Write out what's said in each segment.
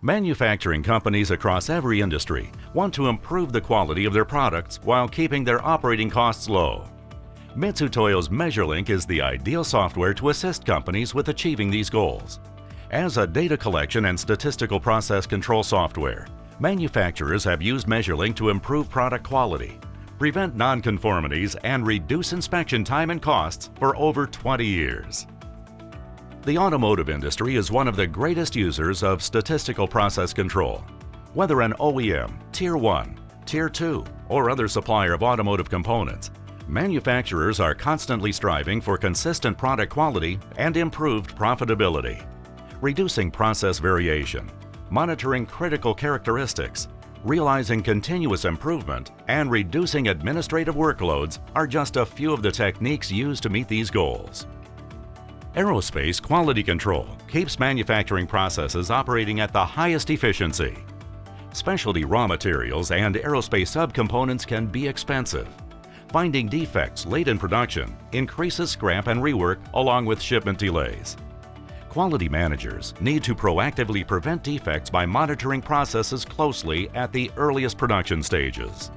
Manufacturing companies across every industry want to improve the quality of their products while keeping their operating costs low. Mitutoyo's MeasurLink is the ideal software to assist companies with achieving these goals. As a data collection and statistical process control software, manufacturers have used MeasurLink to improve product quality, prevent nonconformities, and reduce inspection time and costs for over 20 years. The automotive industry is one of the greatest users of statistical process control. Whether an OEM, Tier 1, Tier 2, or other supplier of automotive components, manufacturers are constantly striving for consistent product quality and improved profitability. Reducing process variation, monitoring critical characteristics, realizing continuous improvement, and reducing administrative workloads are just a few of the techniques used to meet these goals. Aerospace quality control keeps manufacturing processes operating at the highest efficiency. Specialty raw materials and aerospace subcomponents can be expensive. Finding defects late in production increases scrap and rework along with shipment delays. Quality managers need to proactively prevent defects by monitoring processes closely at the earliest production stages.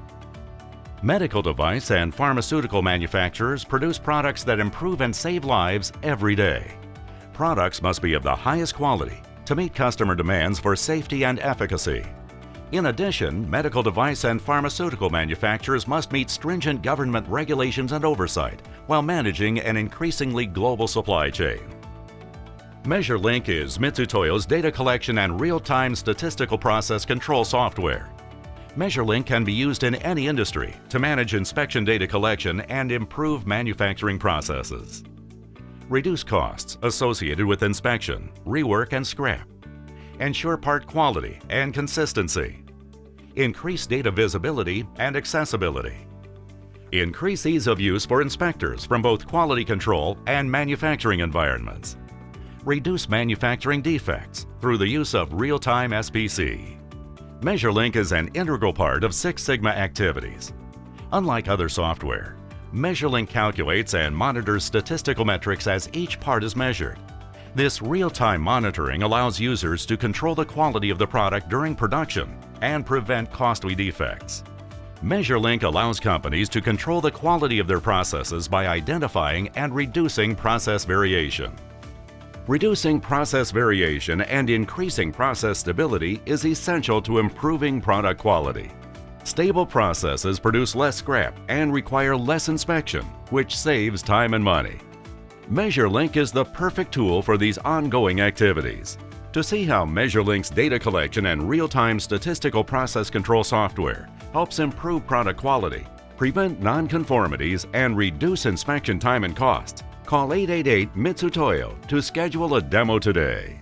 Medical device and pharmaceutical manufacturers produce products that improve and save lives every day. Products must be of the highest quality to meet customer demands for safety and efficacy. In addition, medical device and pharmaceutical manufacturers must meet stringent government regulations and oversight while managing an increasingly global supply chain. MeasurLink is Mitutoyo's data collection and real-time statistical process control software. MeasurLink can be used in any industry to manage inspection data collection and improve manufacturing processes. Reduce costs associated with inspection, rework, and scrap. Ensure part quality and consistency. Increase data visibility and accessibility. Increase ease of use for inspectors from both quality control and manufacturing environments. Reduce manufacturing defects through the use of real-time SPC. MeasureLink is an integral part of Six Sigma activities. Unlike other software, MeasureLink calculates and monitors statistical metrics as each part is measured. This real-time monitoring allows users to control the quality of the product during production and prevent costly defects. MeasureLink allows companies to control the quality of their processes by identifying and reducing process variation. Reducing process variation and increasing process stability is essential to improving product quality. Stable processes produce less scrap and require less inspection, which saves time and money. MeasureLink is the perfect tool for these ongoing activities. To see how MeasureLink's data collection and real-time statistical process control software helps improve product quality, prevent nonconformities, and reduce inspection time and costs, call 888-MITSUTOYO to schedule a demo today.